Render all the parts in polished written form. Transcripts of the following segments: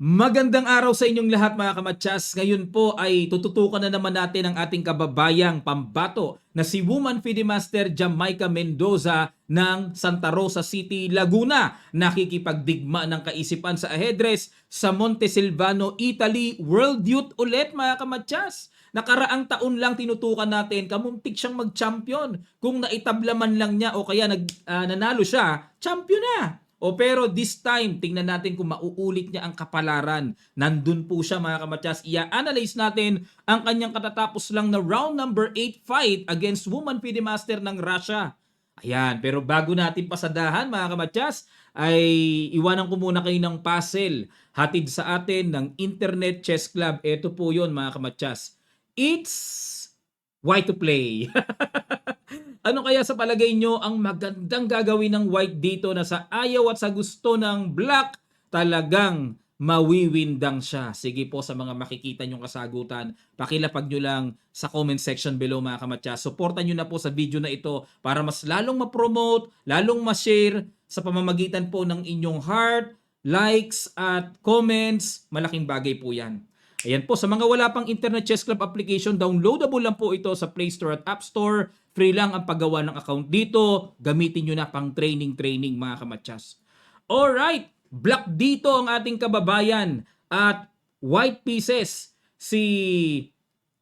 Magandang araw sa inyong lahat mga kamatsas. Ngayon po ay tututukan na naman natin ang ating kababayang pambato na si Woman FIDE Master Jamaica Mendoza ng Santa Rosa City, Laguna. Nakikipagdigma ng kaisipan sa aheadress sa Montesilvano, Italy. World Youth ulit mga kamatsas. Nakaraang taon lang tinutukan natin, kamuntik siyang mag-champion. Kung naitablaman lang niya o kaya nanalo siya, champion na. O pero this time, tingnan natin kung mauulit niya ang kapalaran. Nandun po siya mga kamatyas. Ia-analyze natin ang kanyang katatapos lang na round number 8 fight against Woman FIDE Master ng Russia. Ayan, pero bago natin pasadahan mga kamatyas, ay iwanan ko muna kayo ng puzzle. Hatid sa atin ng Internet Chess Club. Ito po yon mga kamatyas. It's why to play. Ano kaya sa palagay nyo ang magandang gagawin ng white dito na sa ayaw at sa gusto ng black talagang mawiwindang siya? Sige po, sa mga makikita nyong kasagutan, pakilapag nyo lang sa comment section below mga kamatya. Supportan nyo na po sa video na ito para mas lalong ma-promote, lalong ma-share sa pamamagitan po ng inyong heart, likes at comments. Malaking bagay po yan. Ayan po, sa mga wala pang Internet Chess Club application, downloadable lang po ito sa Play Store at App Store. Free lang ang paggawa ng account dito. Gamitin nyo na pang training mga kamatsas. Alright, black dito ang ating kababayan at white pieces.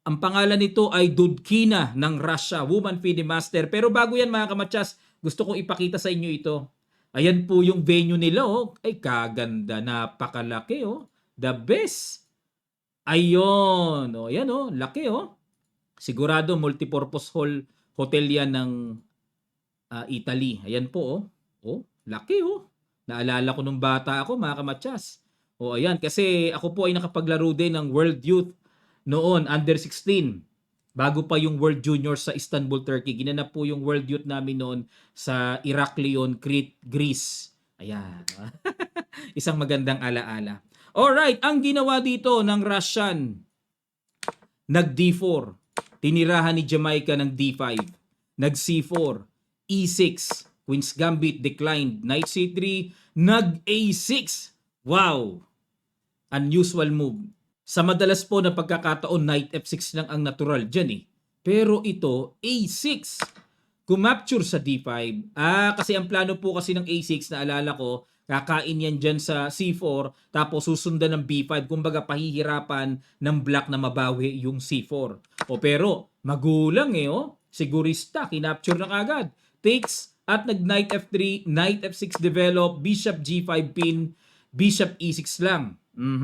Ang pangalan nito ay Dudkina ng Russia, Woman FIDE Master. Pero bago yan mga kamatsas, gusto kong ipakita sa inyo ito. Ayan po yung venue nila, oh. Ay kaganda, napakalaki, oh. The best. Ayun, oh, yan oh, laki oh. Sigurado multipurpose hotel yan ng Italy. Ayan po oh. Oh, laki oh. Naalala ko nung bata ako mga kamatsas. Oh, ayan kasi ako po ay nakapaglaro din ng World Youth noon, under 16. Bago pa yung World Junior sa Istanbul, Turkey. Ginanap po yung World Youth namin noon sa Heraklion, Crete, Greece. Ayan. Isang magandang alaala. Alright, ang ginawa dito ng Russian, nag-D4. Tinirahan ni Jamaica ng D5. Nag-C4. E6. Queen's Gambit declined. Knight C3. Nag-A6. Wow! Unusual move. Sa madalas po na pagkakataon, Knight F6 lang ang natural dyan eh. Pero ito, A6. Kumapture sa D5. Kasi ang plano po kasi ng A6, naalala ko, kakain yan dyan sa C4, tapos susundan ng B5. Kumbaga, pahihirapan ng black na mabawi yung C4. O pero, magulang eh, oh. Sigurista, kinapture na kagad. Takes at nag-Knight F3, Knight F6 develop, Bishop G5 pin, Bishop E6 lang.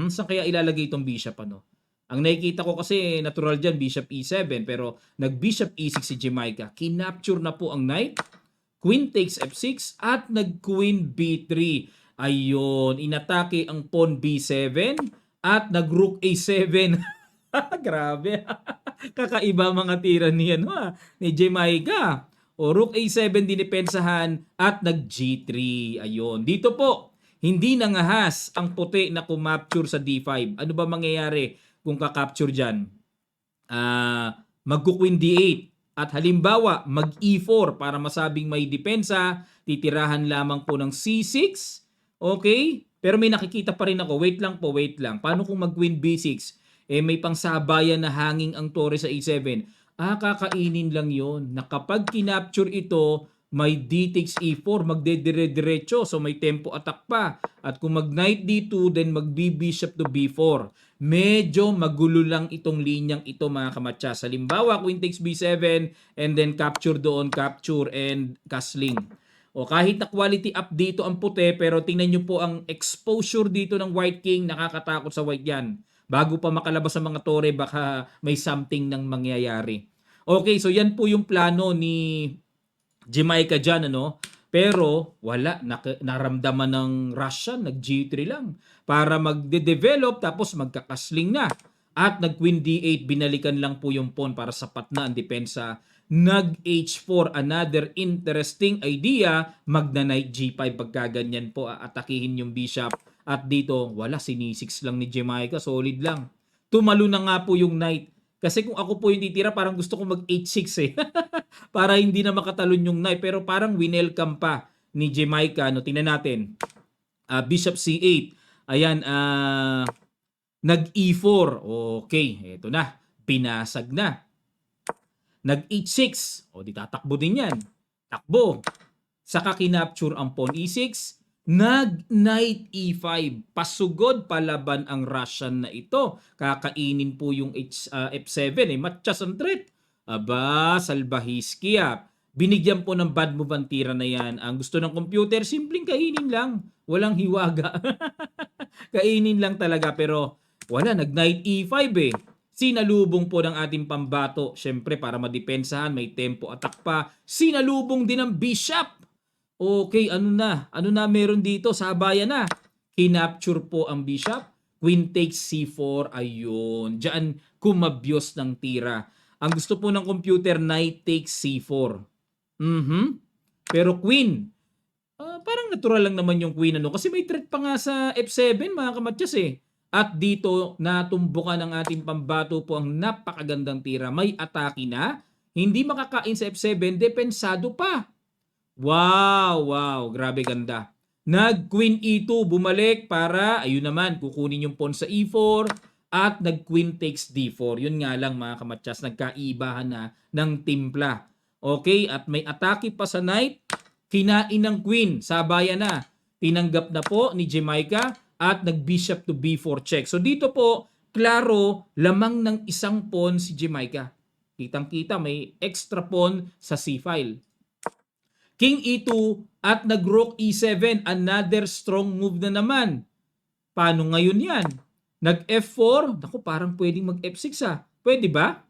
Saan kaya ilalagay itong Bishop ano? Ang nakikita ko kasi natural dyan, Bishop E7, pero nag-Bishop E6 si Jamaica. Kinapture na po ang Knight. Queen takes F6 at nag-Queen B3. Ayun, inatake ang Pawn B7 at nag-Rook A7. Grabe. Kakaiba mga tira niyan ni Jamaica. O Rook A7 dinipensahan at nag-G3. Ayun. Dito po, hindi nangahas ang puti na kumapture sa D5. Ano ba mangyayari kung kakapture dyan? Mag-Queen D8. At halimbawa, mag-E4 para masabing may depensa, titirahan lamang po ng C6. Okay? Pero may nakikita pa rin ako. Wait lang po, wait lang. Paano kung mag-Queen B6? May pangsabayan na hanging ang tore sa A7. Kakainin lang yon. Na kapag kinapture ito, may D takes E4, magdedire-diretso. So may tempo attack pa. At kung mag-Knight D2, then mag-B Bishop to B4. Medyo magulo lang itong linyang ito mga kamatsas. Halimbawa, Queen takes B7 and then capture doon, capture and castling. O kahit na quality up dito ang puti, pero tingnan nyo po ang exposure dito ng White King, nakakatakot sa White yan. Bago pa makalabas sa mga tore, baka may something nang mangyayari. Okay, so yan po yung plano ni Jamaica dyan, ano? Pero wala, naramdaman ng Russian, nag-G3 lang para magde-develop tapos magkakasling na. At nag-Queen D8, binalikan lang po yung pawn para sapat na ang depensa. Nag-H4, another interesting idea, magna-Knight G5 pagkaganyan po, atakihin yung bishop. At dito, wala, sinisix lang ni Jamaica, solid lang. Tumalo na nga po yung knight. Kasi kung ako po yung titira, parang gusto ko mag-H6 eh. Para hindi na makatalon yung knight. Pero parang winelcome pa ni Jamaica. No? Tingnan natin. Bishop C8. Ayan, nag E4. Okay, eto na. Binasag na. Nag H6. O di tatakbo din yan. Takbo. Saka kinapture ang pawn E6. Nag Knight E5. Pasugod palaban ang Russian na ito. Kakainin po yung F7 eh. Matchas ang threat. Aba, salbahiski ah. Binigyan po ng bad move ang tira na yan. Ang gusto ng computer, simpleng kainin lang. Walang hiwaga. Kainin lang talaga pero wala, nag Knight E5 eh. Sinalubong po ng ating pambato. Siyempre, para madepensahan, may tempo attack pa. Sinalubong din ng bishop. Okay, ano na? Ano na meron dito? Sabayan na. Kinapture po ang bishop. Queen takes C4. Ayun. Diyan, kumabyos ng tira. Ang gusto po ng computer, knight takes C4. Pero queen. Parang natural lang naman yung queen ano. Kasi may threat pa nga sa F7 mga kamatyas eh. At dito natumbukan ng ating pambato po ang napakagandang tira. May atake na. Hindi makakain sa F7. Depensado pa. Wow. Grabe ganda. Nag Queen E2. Bumalik para, ayun naman, kukunin yung pawn sa E4. At nag Queen takes D4. Yun nga lang mga kamatyas. Nagkaibahan na ng timpla. Okay, at may atake pa sa knight. Kinain ng queen. Sabayan na. Tinanggap na po ni Jamaica at nag-bishop to B4 check. So dito po, klaro, lamang ng isang pawn si Jamaica. Kitang-kita, may extra pawn sa C-file. King E2 at nag-rook E7. Another strong move na naman. Paano ngayon yan? Nag-F4. Naku, parang pwedeng mag-F6 ah. Pwede ba?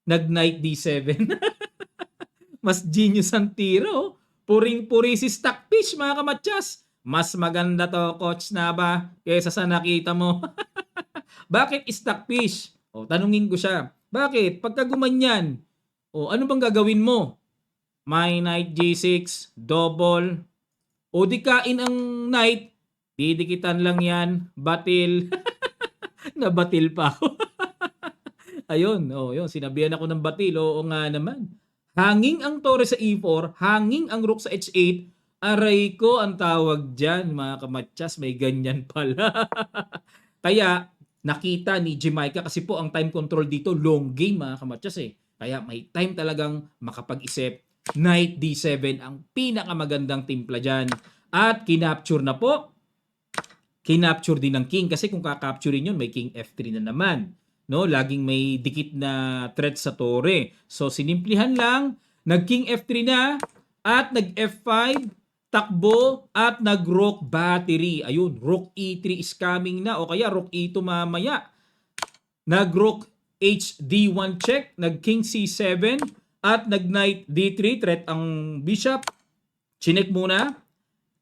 Nag-knight D7. Mas genius ang tira oh. Puring-puri si Stockfish mga kamatyas. Mas maganda to, Coach Naba, kaysa sa nakita mo. Bakit Stockfish? O, tanungin ko siya. Bakit? Pagka gumanyan, ano bang gagawin mo? My knight G6, double. O di kain ang knight, didikitan lang yan, batil. Nabatil pa ako. Ayun, yun, sinabihan ako ng batil. Oo nga naman. Hanging ang tore sa E4, hanging ang rook sa H8, aray ko ang tawag dyan, mga kamatyas, may ganyan pala. Kaya, nakita ni Jamaica kasi po ang time control dito, long game mga kamatyas eh. Kaya may time talagang makapag-isip. Knight D7 ang pinakamagandang timpla dyan. At kinapture na po. Kinapture din ng king kasi kung kakapturein yun, may king F3 na naman. No, laging may dikit na threat sa tore. So sinimplihan lang, nag king F3 na at nag F5, takbo at nag rook battery. Ayun, rook E3 is coming na o kaya rook E2 mamaya. Nag rook HD1 check, nag king C7 at nag knight D3, threat ang bishop. Chinek muna,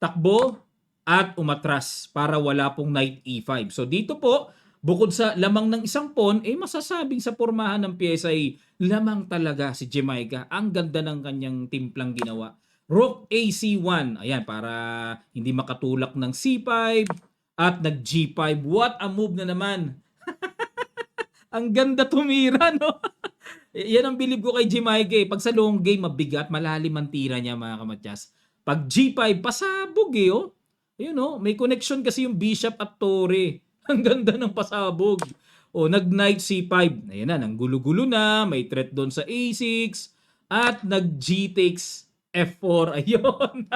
takbo at umatras para wala pong knight E5. So dito po, bukod sa lamang ng isang pawn, masasabing sa pormahan ng pyesa ay lamang talaga si Jamaica. Ang ganda ng kanyang timplang ginawa. Rook AC1. Ayan, para hindi makatulak ng C5 at nag G5. What a move na naman. Ang ganda tumira, no? Yan ang bilib ko kay Jamaica. Pag sa long game, mabigat, malalim ang tira niya, mga kamatyas. Pag G5, pasabog oh. Ayun may connection kasi yung bishop at tore. Ang ganda ng pasabog. Nag-knight C5. Ayan na, nang gulo-gulo na. May threat doon sa A6. At nag-G takes F4. Ayun.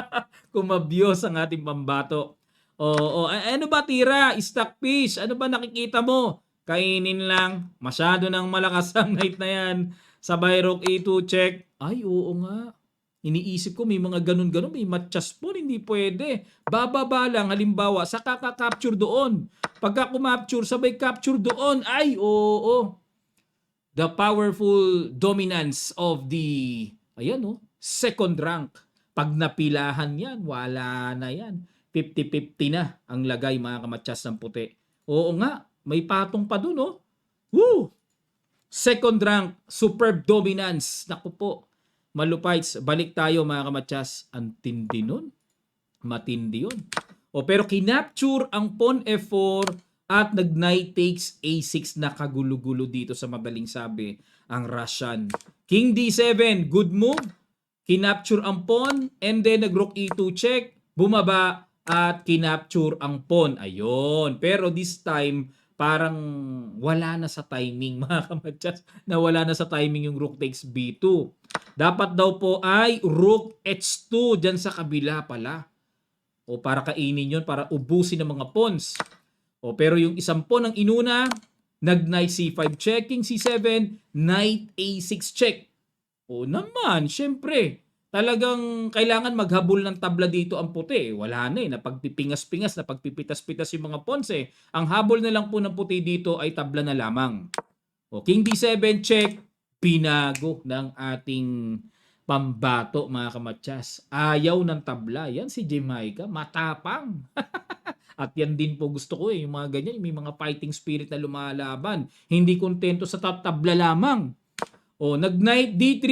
Kumabyos ang ating pambato. Ano ba tira? Stockfish. Ano ba nakikita mo? Kainin lang. Masyado nang malakas ang knight na yan. Sabay rook E2 check. Ay, oo nga. Iniisip ko may mga ganun-ganun, may matchas po, hindi pwede. Bababa lang, halimbawa, sa kaka-capture doon. Pagka kumapture, sabay capture doon. Ay, oo. The powerful dominance of the, second rank. Pag napilahan yan, wala na yan. 50-50 na ang lagay mga kamatyas ng puti. Oo nga, may patong pa doon Woo! Second rank, superb dominance. Naku po. Malupites, balik tayo mga kamatyas. Ang tindi nun. Matindi yun. Pero kinapture ang pawn F4 at nag-knight takes A6 na kagulo-gulo dito sa madaling sabi ang Russian. King D7, good move. Kinapture ang pawn and then nag-rook E2 check. Bumaba at kinapture ang pawn. Ayun. Pero this time, parang wala na sa timing mga kamadyas. Nawala na sa timing yung rook takes b2. Dapat daw po ay rook h2 dyan sa kabila pala. O para kainin yun, para ubusin ng mga pawns. O pero yung isang pawn ang inuna, nag-knight c5 check, king c7, knight a6 check. O naman, syempre, talagang kailangan maghabol ng tabla dito ang puti. Wala na eh, napagpipingas-pingas, napagpipitas-pitas yung mga pawns eh. Ang habol na lang po ng puti dito ay tabla na lamang. O king d7 check, pinago ng ating pambato mga kamatyas. Ayaw ng tabla. Yan si Jamaica, matapang. At yan din po gusto ko eh, yung mga ganyan, may mga fighting spirit na lumalaban. Hindi kontento sa tabla lamang. O nag-knight d3.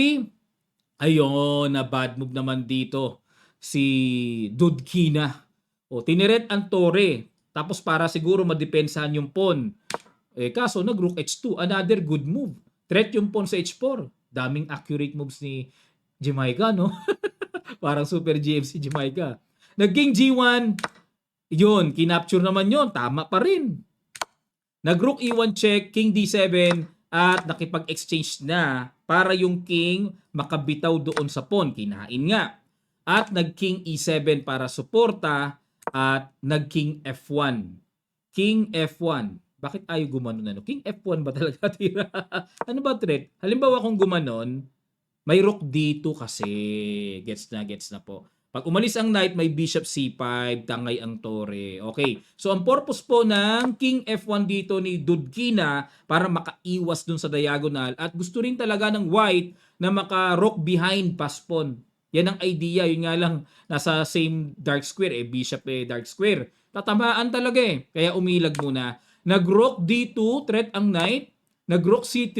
Ayun, na bad move naman dito si Dudkina. O tiniret ang tore. Tapos para siguro madepensahan yung pawn. Eh kaso nag-rook h2, another good move. Threat yung pawn sa h4. Daming accurate moves ni Jamaica, no? Parang super GFC Jamaica. Nag-king g1. Yun, kinapture naman yun. Tama pa rin. Nag-rook e1 check, king d7, at nakipag-exchange na para yung king makabitaw doon sa pawn. Kinain nga. At nag-king e7 para suporta at nag-king f1. King f1. Bakit ayaw gumanon na? No? King f1 ba talaga tira? Ano ba threat? Halimbawa kung gumanon, may rook d2 kasi. Gets na po. Pag umalis ang knight, may bishop c5, tangay ang tore. Okay. So ang purpose po ng king f1 dito ni Dudkina para makaiwas dun sa diagonal at gusto rin talaga ng white na maka-rook behind pass pawn. Yan ang idea. Yun nga lang, nasa same dark square eh. Bishop eh, dark square. Tatamaan talaga eh. Kaya umilag muna. Nag-rook d2, threat ang knight. Nag-rook c3,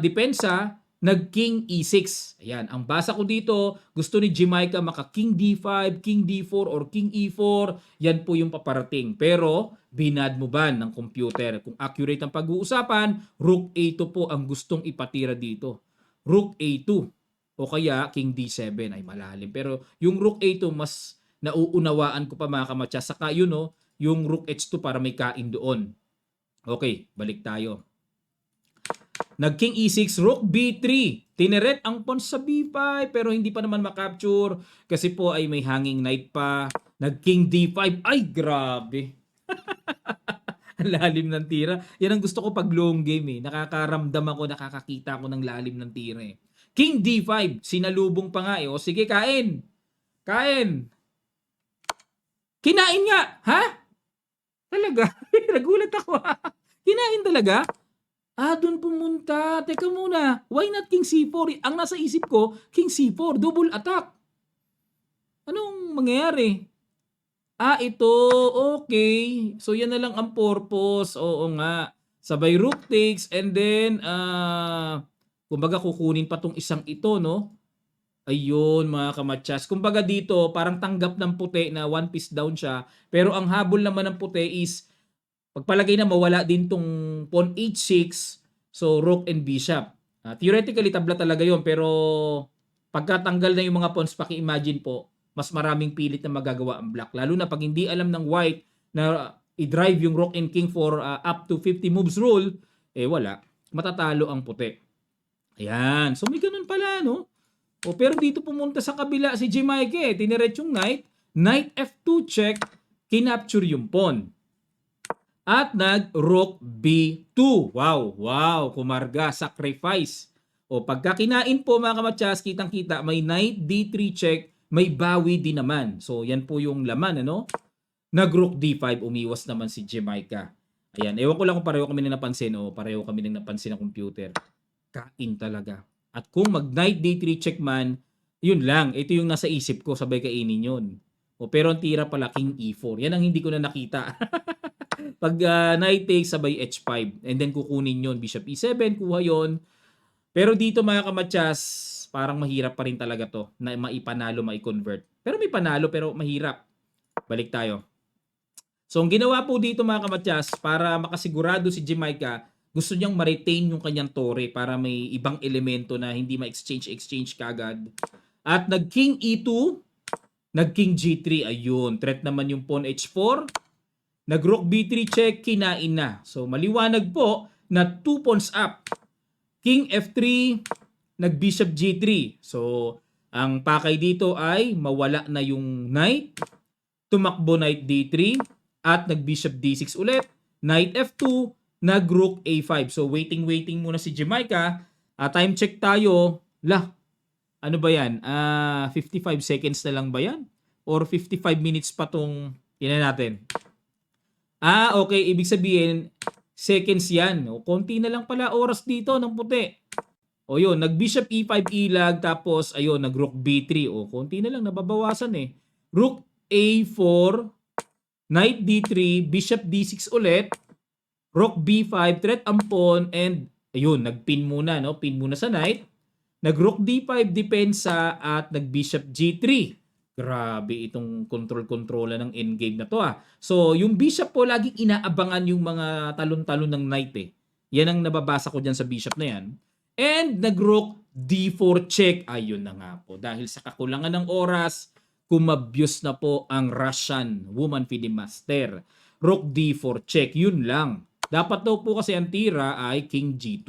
depensa. Nag-king e6. Ayan, ang basa ko dito, gusto ni Jamaica maka-king d5, king d4, or king e4. Yan po yung paparating. Pero, binadmoban ng computer. Kung accurate ang pag-uusapan, rook a2 po ang gustong ipatira dito. Rook a2. O kaya, king d7 ay malalim. Pero, yung rook a2, mas nauunawaan ko pa mga kamatya. Saka yun, no, yung rook h2 para may kain doon. Okay, balik tayo. Nag-king e6, rook b3. Tineret ang pawn sa b5 pero hindi pa naman makapture kasi po ay may hanging knight pa. Nag-king d5. Ay, grabe. Ang lalim ng tira. Yan ang gusto ko pag long game eh. Nakakaramdam ako, nakakakita ako ng lalim ng tira eh. King d5. Sinalubong pa nga eh. O sige, kain. Kain. Kinain nga. Ha? Talaga? Nagulat ako ha. Kinain talaga? Doon pumunta. Teka muna. Why not king c4? Ang nasa isip ko, king c4. Double attack. Anong mangyayari? Ito. Okay. So, yan na lang ang purpose. Oo nga. Sabay rook takes and then, kumbaga kukunin pa tong isang ito, no? Ayun, mga kamatsas. Kumbaga dito, parang tanggap ng puti na one piece down siya. Pero ang habol naman ng puti is pagpalagay na mawala din tong pawn h6, so rook and bishop. Theoretically, tabla talaga yon pero pagkatanggal na yung mga pawns, paki-imagine po, mas maraming pilit na magagawa ang black. Lalo na pag hindi alam ng white na i-drive yung rook and king for up to 50 moves rule, eh wala. Matatalo ang puti. Ayan. So may ganun pala, no? Pero dito pumunta sa kabila si Jamaica eh. Tiniret yung knight. Knight f2 check. Kinapture yung pawn. At nag-rook b2. Wow. Kumarga, sacrifice. Pagka kinain po mga kamatsas, kitang-kita, may knight d3 check, may bawi din naman. So, yan po yung laman, ano? Nag-rook d5, umiwas naman si Jamaica. Ayan, ewan ko lang kung pareho kami na napansin o pareho kami na napansin ng computer. Kain talaga. At kung mag-knight d3 check man, yun lang. Ito yung nasa isip ko, sabay kainin yun. Pero ang tira pala, king e4. Yan ang hindi ko na nakita. Pag knight takes, sabay h5. And then kukunin yon, bishop e7, kuha yon. Pero dito mga kamatsas, parang mahirap pa rin talaga to na maipanalo, mai-convert. Pero may panalo, pero mahirap. Balik tayo. So ang ginawa po dito mga kamatsas, para makasigurado si Jamaica, gusto niyang ma-retain yung kanyang tore para may ibang elemento na hindi ma-exchange kagad. At nag-king e2, Nag-king G3, ayun. Threat naman yung pawn H4. Nag-rook B3 check, kinain na. So maliwanag po na 2 pawns up. King F3, nag-bishop G3. So ang pakay dito ay mawala na yung knight. Tumakbo knight D3 at nag-bishop D6 ulit. Knight F2, nag-rook A5. So waiting muna si Jamaica. Time check tayo. Ano ba yan? 55 seconds na lang ba yan? Or 55 minutes pa tong ina natin? Okay. Ibig sabihin, seconds yan. Konti na lang pala oras dito ng puti. Yun. Nag-bishop E5 ilag. Tapos, ayun, nag-rook B3. Konti na lang. Nababawasan eh. Rook A4. Knight D3. Bishop D6 ulit. Rook B5. Threat ang pawn. And, ayun, nag-pin muna. No? Pin muna sa knight. Nag-rook D5 depensa at nag-bishop G3. Grabe itong control-controla ng endgame na to So, yung bishop po laging inaabangan yung mga talon-talon ng knight eh. Yan ang nababasa ko dyan sa bishop na yan. And nag-rook D4 check. Ayun na nga po. Dahil sa kakulangan ng oras, kumabyos na po ang Russian woman FIDE master. Rook D4 check. Yun lang. Dapat daw po kasi ang tira ay King G2.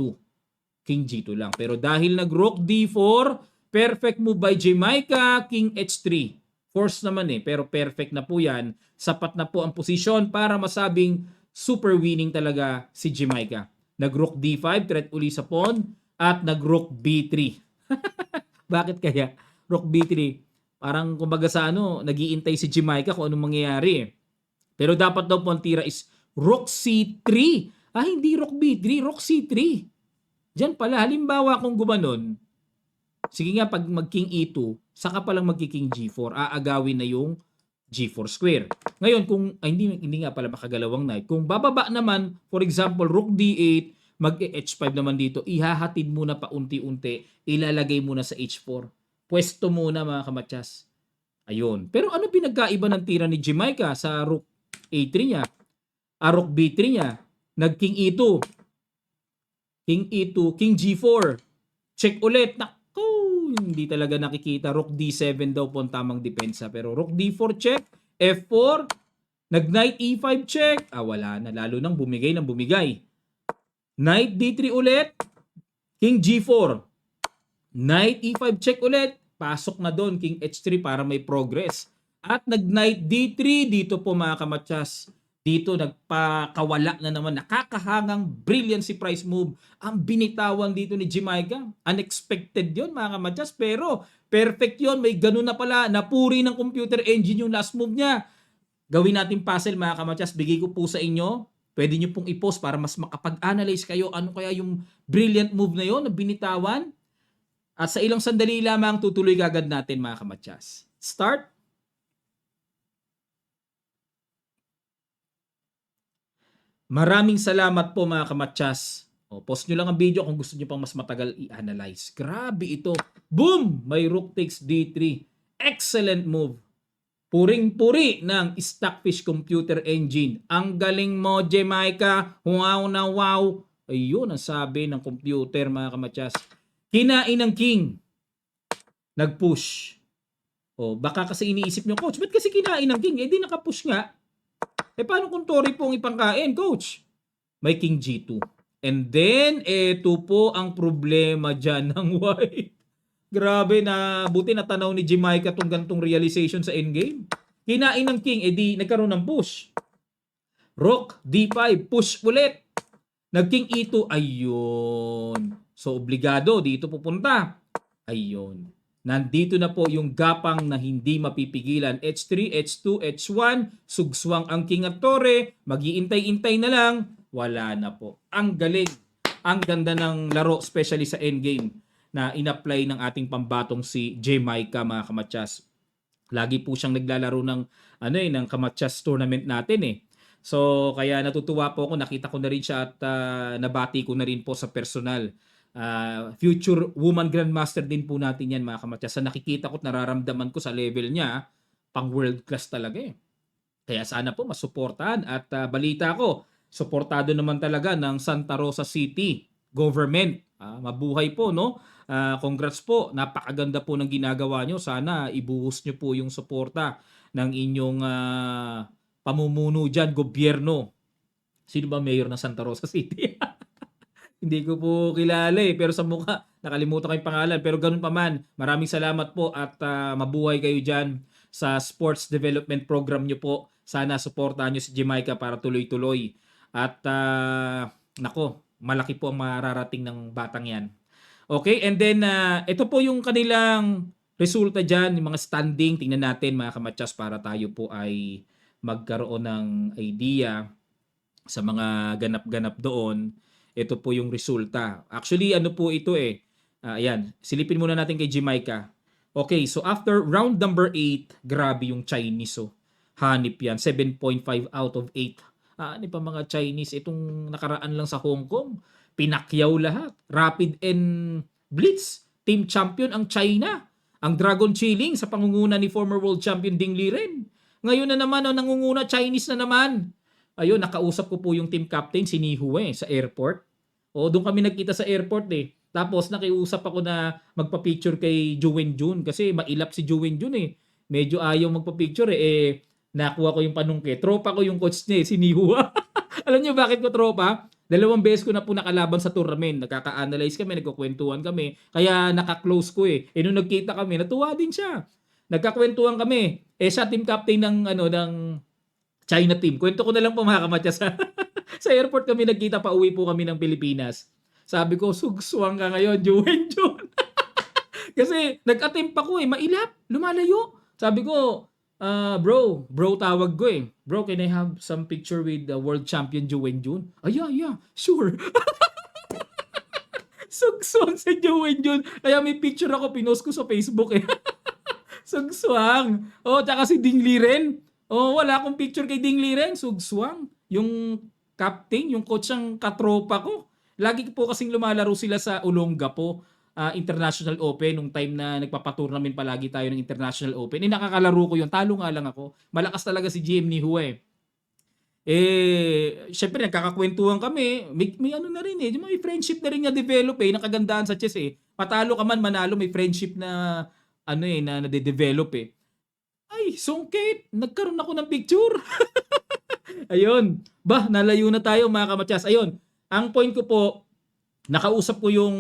King G2 lang. Pero dahil nag-rook D4, perfect move by Jamaica, King H3. Force naman eh, pero perfect na po yan. Sapat na po ang posisyon para masabing super winning talaga si Jamaica. Nag-rook D5, threat uli sa pawn, at nag-rook B3. Bakit kaya? Rook B3. Parang kumbaga sa nag-iintay si Jamaica kung anong mangyayari. Pero dapat daw po ang tira is rook C3. Hindi rook B3, rook C3. Diyan pala, halimbawa kung gumanon, sige nga pag mag-king E2, saka palang mag-king G4, aagawin na yung G4 square. Ngayon, kung, hindi nga pala makagalawang knight. Kung bababa naman, for example, rook D8, mag-H5 naman dito, ihahatid muna pa unti-unti, ilalagay muna sa H4. Pwesto muna mga kamatyas. Ayun. Pero ano pinagkaiba ng tira ni Jamaica sa rook A3 niya? Rook B3 niya, nag-king E2. King E2, King G4. Check ulit. Naku, hindi talaga nakikita. Rook D7 daw po ang tamang depensa. Pero Rook D4 check. F4. Nag-Knight E5 check. Wala na. Lalo nang bumigay ng bumigay. Knight D3 ulit. King G4. Knight E5 check ulit. Pasok na doon. King H3 para may progress. At nag-Knight D3. Dito po mga kamatyas. Dito nagpakawala na naman, nakakahangang brilliancy price move ang binitawan dito ni Jamaica. Unexpected yon mga kamatyas, pero perfect yon. May ganun na pala, napuri ng computer engine yung last move niya. Gawin natin puzzle mga kamatyas, bigay ko po sa inyo. Pwede nyo pong i-post para mas makapag-analyze kayo ano kaya yung brilliant move na yon na binitawan. At sa ilang sandali lamang tutuloy agad natin mga kamatyas. Start. Maraming salamat po mga kamatyas. Post nyo lang ang video kung gusto nyo pang mas matagal i-analyze. Grabe ito. Boom! May rook takes D3. Excellent move. Puring-puri ng Stockfish Computer Engine. Ang galing mo, Jamaica. Wow na wow. Ayun ang sabi ng computer mga kamatyas. Kinain ng king. Nag-push. Baka kasi iniisip nyo, coach, ba't kasi kinain ng king? Di nakapush nga. Paano kung tori pong ipangkain, coach? May king G2. And then, eto po ang problema dyan ng white. Grabe na, buti na tanaw ni Jamaica tong gantong realization sa endgame. Kinain ng king, di nagkaroon ng push. Rook, D5, push ulit. Nag-king E2, ayun. So, obligado, dito pupunta. Ayun. Nandito na po yung gapang na hindi mapipigilan. H3, H2, H1, sugswang ang king at tore, mag-iintay-intay na lang, wala na po. Ang galing, ang ganda ng laro, especially sa endgame, na in-apply ng ating pambatong si Jamaica mga kamatyas. Lagi po siyang naglalaro ng, ng kamatyas tournament natin . So, kaya natutuwa po ako, nakita ko na rin siya at nabati ko na rin po sa personal. Future woman grandmaster din po natin yan mga kamatyas. Sa nakikita ko at nararamdaman ko sa level niya, pang world class talaga . Kaya sana po masuportahan at balita ko, suportado naman talaga ng Santa Rosa City government. Mabuhay po, no? Congrats po. Napakaganda po ng ginagawa nyo. Sana ibuhos nyo po yung suporta ng inyong pamumuno dyan, gobyerno. Sino ba mayor ng Santa Rosa City? Hindi ko po kilala pero sa mukha nakalimutan ko yung pangalan. Pero ganun pa man, maraming salamat po at mabuhay kayo dyan sa sports development program nyo po. Sana suportahan nyo si Jamaica para tuloy-tuloy. At nako, malaki po ang mararating ng batang yan. Okay, and then ito po yung kanilang resulta dyan, yung mga standing. Tingnan natin mga kamatsas para tayo po ay magkaroon ng idea sa mga ganap-ganap doon. Ito po yung resulta. Actually, ano po ito ayan, silipin muna natin kay Jamaica. Okay, so after round number 8, grabe yung Chinese. Hanip yan, 7.5 out of 8. Ano pa mga Chinese? Itong nakaraan lang sa Hong Kong, pinakyaw lahat. Rapid and Blitz, team champion ang China. Ang Dragon Chilling sa pangunguna ni former world champion Ding Liren. Ngayon na naman, nangunguna Chinese na naman. Ayun, nakausap ko po yung team captain, si Ni Hue, sa airport. Doon kami nagkita sa airport Tapos nakiusap ako na magpa-picture kay Juwen Jun kasi mailap si Juwen Jun Medyo ayaw magpa-picture nakuha ko yung panungke. Tropa ko yung coach niya si Ni Hue. Alam niyo bakit ko tropa? 2 beses ko na po nakalaban sa tournament. Nagkaka-analyze kami, nagkukwentuhan kami. Kaya naka-close ko nung nagkita kami, natuwa din siya. Nagkakwentuhan kami. Siya team captain ng China team. Kwento ko na lang po mga kamatsas. Sa airport kami nagkita, pa uwi po kami ng Pilipinas. Sabi ko, sugswang ka ngayon, Juwen Jun. Kasi nag-attempt ako mailap, lumalayo. Sabi ko, bro tawag ko Bro, can I have some picture with the world champion Juwen Jun? Yeah, sure. Sugswang si Juwen Jun. Kaya may picture ako, pinost ko sa Facebook Sugswang. Tsaka si Ding Liren. Wala akong picture kay Ding Liren. Sugswang. Yung captain, yung coach ang katropa ko. Lagi po kasing lumalaro sila sa Olongapo International Open nung time na nagpapatournament palagi tayo ng International Open. Nakakalaro ko yun. Talo nga lang ako. Malakas talaga si GM ni Hue. Syempre nagkakakwentuhan kami. May ano na rin may friendship na rin develop nakagandahan sa chess Patalo ka man, manalo, may friendship na na nade-develop Ay, sungkit. Nagkaroon ako ng picture. Ayun. Nalayo na tayo mga kamatsas. Ayun. Ang point ko po, nakausap ko yung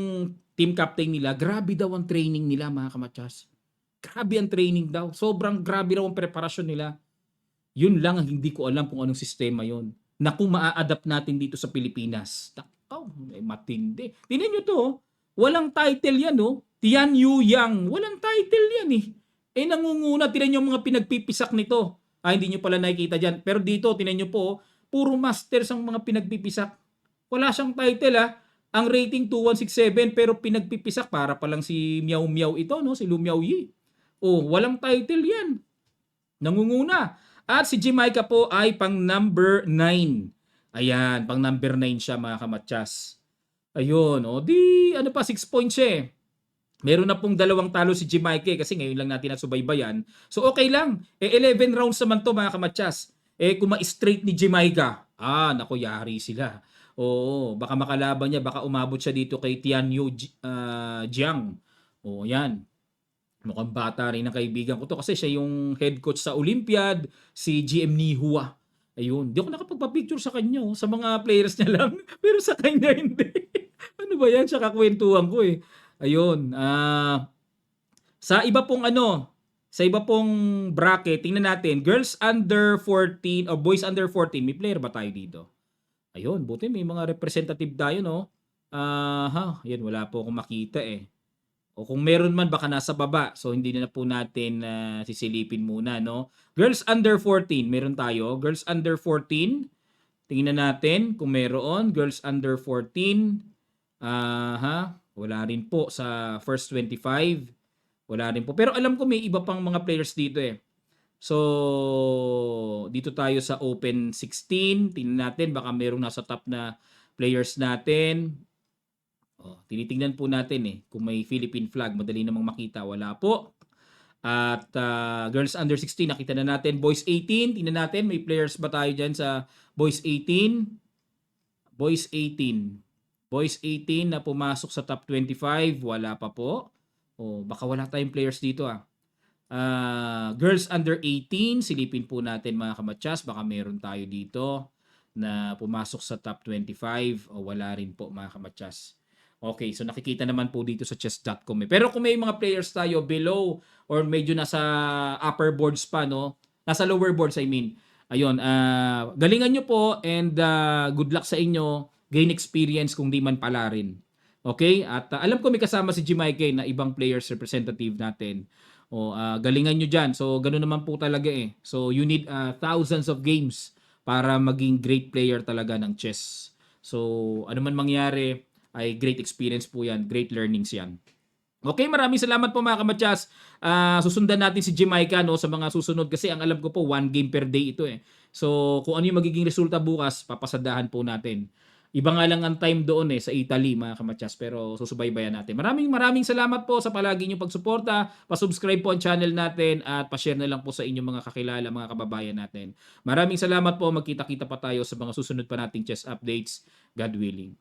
team captain nila. Grabe daw ang training nila mga kamatsas. Grabe ang training daw. Sobrang grabe daw ang preparasyon nila. Yun lang ang hindi ko alam kung anong sistema yon. Na kung maa-adapt natin dito sa Pilipinas. Matindi. Tingnan nyo to. Walang title yan Tian Yu Yang. Walang title yan nangunguna. Tingnan nyo mga pinagpipisak nito. Hindi nyo pala nakikita dyan. Pero dito, tingnan nyo po. Puro masters ang mga pinagpipisak. Wala siyang title Ang rating 2167 pero pinagpipisak para pa lang si Miao Miao ito si Lu Miao Yi. Walang title yan. Nangunguna. At si Jamaica po ay pang number 9. Ayan, pang number 9 siya mga kamatsas. Ayun, ano pa 6 points Meron na pong 2 talo si Jamaica kasi ngayon lang natin nasubaybayan. So okay lang. 11 rounds naman to mga kamatsas. Kung ma-straight ni Jamaica, nako yari sila. Baka makalaban niya, baka umabot siya dito kay Tianyu Jiang. Yan. Mukhang bata rin ang kaibigan ko to kasi siya yung head coach sa Olympiad, si GM Ni Hue. Ayun, di ako nakapagpa-picture sa kanya sa mga players niya lang, pero sa kanya hindi. Ano ba yan? Siya kakwentuhan ko Ayun, sa iba pong sa iba pong bracket, tingnan natin, girls under 14 o boys under 14, may player ba tayo dito? Ayun, buti may mga representative tayo yan wala po akong makita O kung meron man baka nasa baba. So hindi na po natin sisilipin muna Girls under 14, meron tayo. Girls under 14. Tingnan natin kung meron. Girls under 14. Wala rin po sa first 25. Wala rin po. Pero alam ko may iba pang mga players dito So, dito tayo sa Open 16. Tingnan natin, baka merong nasa top na players natin. Tinitingnan po natin kung may Philippine flag. Madali namang makita. Wala po. At girls under 16, nakita na natin. Boys 18, tingnan natin, may players ba tayo dyan sa Boys 18? Boys 18. Boys 18 na pumasok sa top 25, wala pa po. O baka wala tayong players dito ah. Girls under 18, silipin po natin mga kamatsas, baka meron tayo dito na pumasok sa top 25 o wala rin po mga kamatsas. Okay, so nakikita naman po dito sa chess.com. Pero kung may mga players tayo below or medyo nasa upper boards pa, no? Nasa lower boards, I mean. Ayun, galingan nyo po and good luck sa inyo. Gain experience kung di man pala rin. Okay? At alam ko may kasama si Jimike na ibang players representative natin. O galingan nyo dyan. So, ganoon naman po talaga eh. So, you need thousands of games para maging great player talaga ng chess. So, ano man mangyari, ay great experience po yan, great learnings yan. Okay, maraming salamat po mga kamatsas. Susundan natin si Jamaica no, sa mga susunod kasi ang alam ko po, 1 game per day ito eh. So, kung ano yung magiging resulta bukas, papasadahan po natin. Iba nga lang ang time doon eh, sa Italy mga kamatsas, pero susubaybayan natin. Maraming salamat po sa palagi niyong pagsuporta. Pa-subscribe po ang channel natin at pa-share na lang po sa inyong mga kakilala, mga kababayan natin. Maraming salamat po. Magkita-kita pa tayo sa mga susunod pa nating chess updates. God willing.